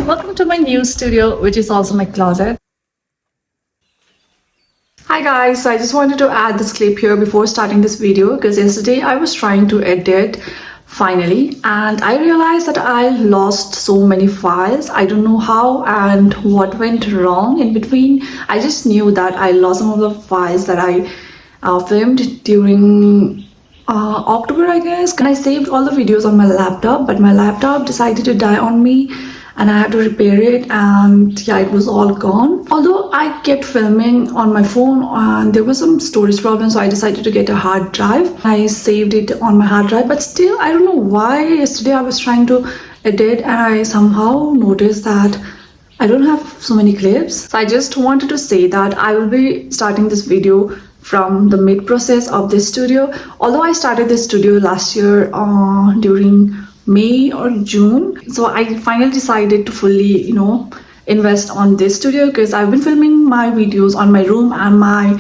Welcome to my new studio, which is also my closet. Hi guys, so I just wanted to add this clip here before starting this video because yesterday I was trying to edit finally and I realized that I lost so many files. I don't know how and what went wrong in between. I just knew that I lost some of the files that I filmed during October, I guess. And I saved all the videos on my laptop, but my laptop decided to die on me and I had to repair it, and yeah, it was all gone. Although I kept filming on my phone and there was some storage problem, so I decided to get a hard drive. I saved it on my hard drive, but still I don't know why yesterday I was trying to edit and I somehow noticed that I don't have so many clips. So I just wanted to say that I will be starting this video from the mid process of this studio. Although I started this studio last year during May or June, so I finally decided to fully, invest on this studio because I've been filming my videos on my room, and my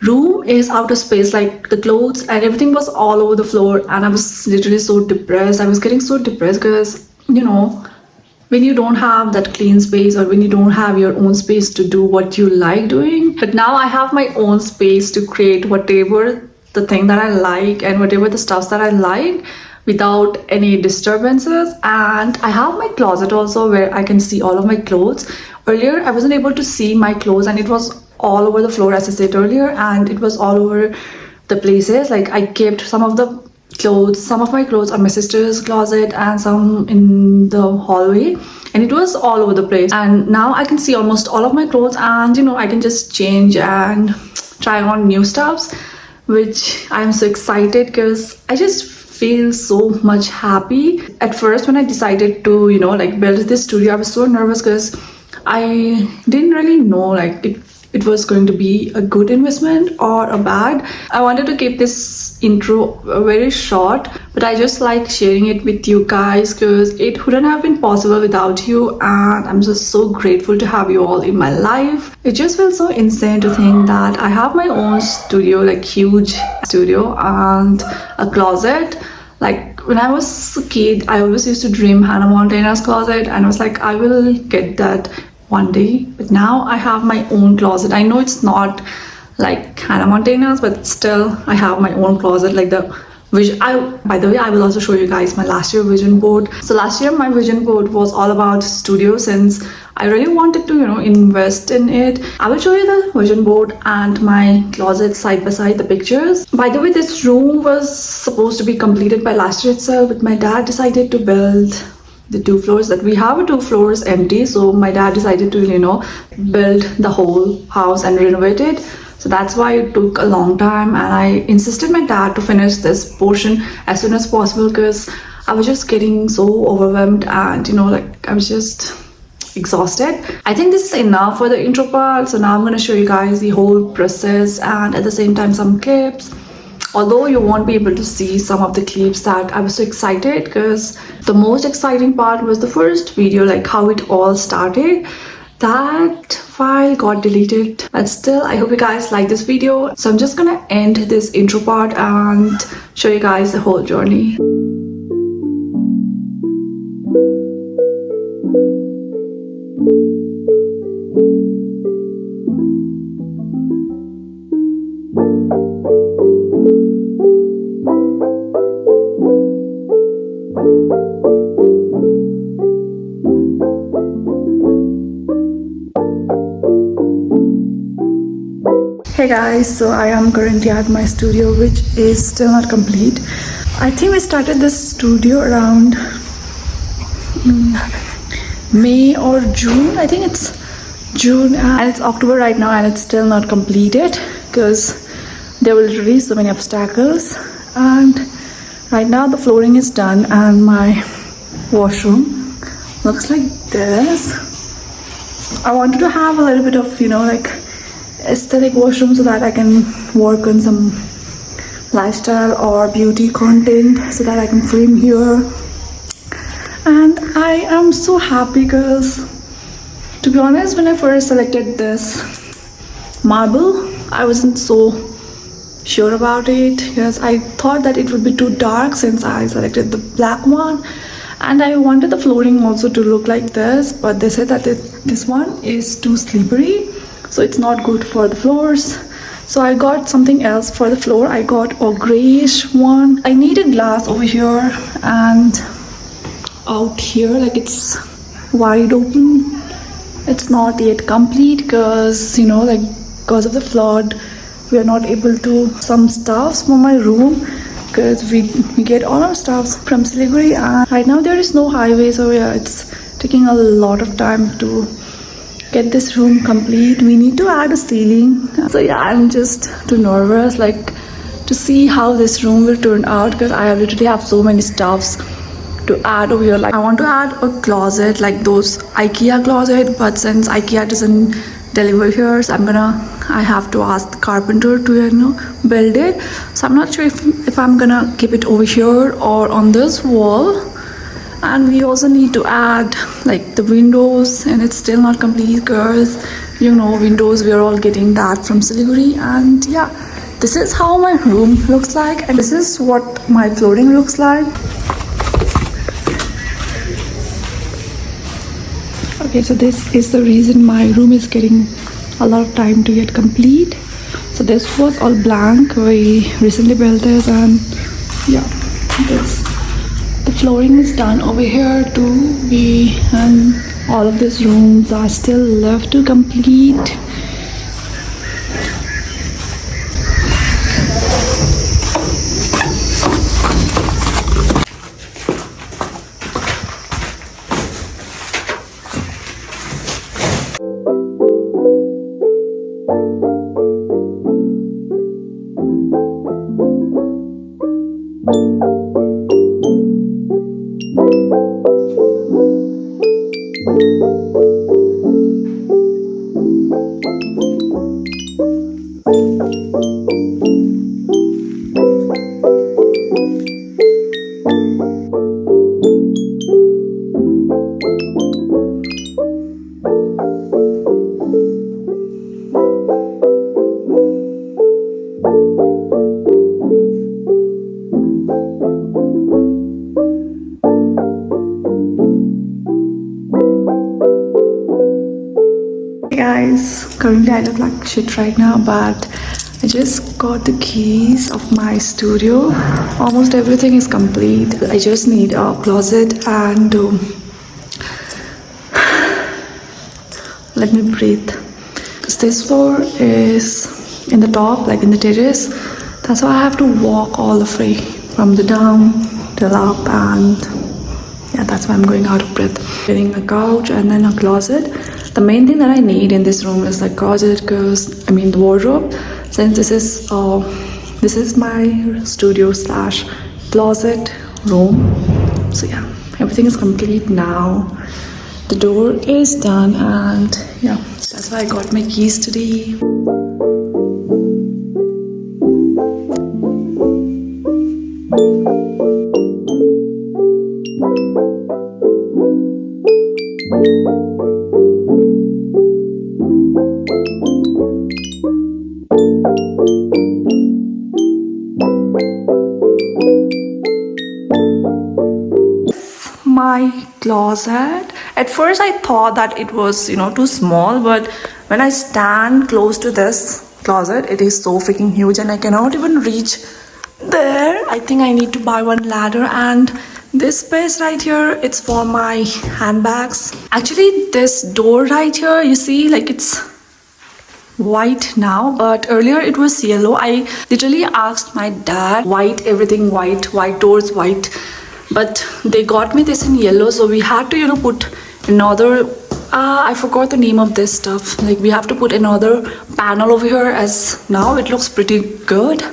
room is out of space. Like the clothes and everything was all over the floor, and I was literally so depressed. I was getting so depressed because when you don't have that clean space, or when you don't have your own space to do what you like doing. But now I have my own space to create whatever the thing that I like and whatever the stuffs that I like without any disturbances. And I have my closet also where I can see all of my clothes. Earlier I wasn't able to see my clothes and it was all over the floor, as I said earlier, and it was all over the places. Like I kept some of my clothes on my sister's closet and some in the hallway, and it was all over the place. And now I can see almost all of my clothes, and I can just change and try on new stuffs, which I'm so excited because I just feel so much happy. At first when I decided to build this studio, I was so nervous because I didn't really know it was going to be a good investment or a bad. I wanted to keep this intro very short, but I just like sharing it with you guys because it wouldn't have been possible without you, and I'm just so grateful to have you all in my life. It just feels so insane to think that I have my own studio, like huge studio, and a closet. Like when I was a kid, I always used to dream Hannah Montana's closet, and I was like, I will get that one day. But now I have my own closet. I know it's not like Hannah Montana's, but still I have my own closet. Like by the way, I will also show you guys my last year vision board. So last year my vision board was all about studio, since I really wanted to invest in it. I will show you the vision board and my closet side by side, the pictures. By the way, this room was supposed to be completed by last year itself, but my dad decided to build the 2 floors. That we have 2 floors empty, so my dad decided to build the whole house and renovate it. So that's why it took a long time, and I insisted my dad to finish this portion as soon as possible because I was just getting so overwhelmed, and I was just exhausted. I think this is enough for the intro part, so now I'm going to show you guys the whole process and at the same time some clips. Although you won't be able to see some of the clips, that I was so excited because the most exciting part was the first video, like how it all started. That file got deleted, but still I hope you guys like this video. So I'm just gonna end this intro part and show you guys the whole journey. Hey guys, so I am currently at my studio, which is still not complete. I think we started this studio around May or June. I think it's June, and it's October right now, and it's still not completed because there were literally so many obstacles. And right now the flooring is done, and my washroom looks like this. I wanted to have a little bit of aesthetic washroom so that I can work on some lifestyle or beauty content, so that I can film here. And I am so happy because, to be honest, when I first selected this marble, I wasn't so sure about it because I thought that it would be too dark since I selected the black one, And I wanted the flooring also to look like this, but they said that this one is too slippery, so it's not good for the floors. So I got something else for the floor. I got a grayish one. I needed glass over here and out here, like it's wide open. It's not yet complete because, you know, like because of the flood, we are not able to some stuffs from my room, because we get all our stuffs from Siliguri, and right now there is no highway, so yeah, it's taking a lot of time to get this room complete. We need to add a ceiling, so yeah, I'm just too nervous like to see how this room will turn out, because I literally have so many stuffs to add over here. Like I want to add a closet like those IKEA closet, but since IKEA doesn't deliver here, so I have to ask the carpenter to, you know, build it. So I'm not sure if I'm gonna keep it over here or on this wall. And we also need to add like the windows, and it's still not complete because, you know, windows, we are all getting that from Siliguri. And yeah, this is how my room looks like, and this is what my flooring looks like. Okay, so this is the reason my room is getting a lot of time to get complete. So this was all blank. We recently built this, and yeah, the flooring is done over here too. And all of these rooms are still left to complete. Guys, currently I look like shit right now, but I just got the keys of my studio. Almost everything is complete. I just need a closet and let me breathe, because this floor is in the top, like in the terrace. That's why I have to walk all the way from the down till up, and yeah, that's why I'm going out of breath. Getting a couch and then a closet. The main thing that I need in this room is like closet, because I mean the wardrobe, since this is my studio slash closet room. So yeah, everything is complete now. The door is done, and yeah, that's why I got my keys today. My closet. At first I thought that it was, you know, too small, but when I stand close to this closet, it is so freaking huge and I cannot even reach there. I think I need to buy one ladder. And this space right here, it's for my handbags. Actually, this door right here, you see, like it's white now, but earlier it was yellow. I literally asked my dad, white, everything white doors, white, but they got me this in yellow, so we had to, you know, put another I forgot the name of this stuff. Like we have to put another panel over here, as now it looks pretty good.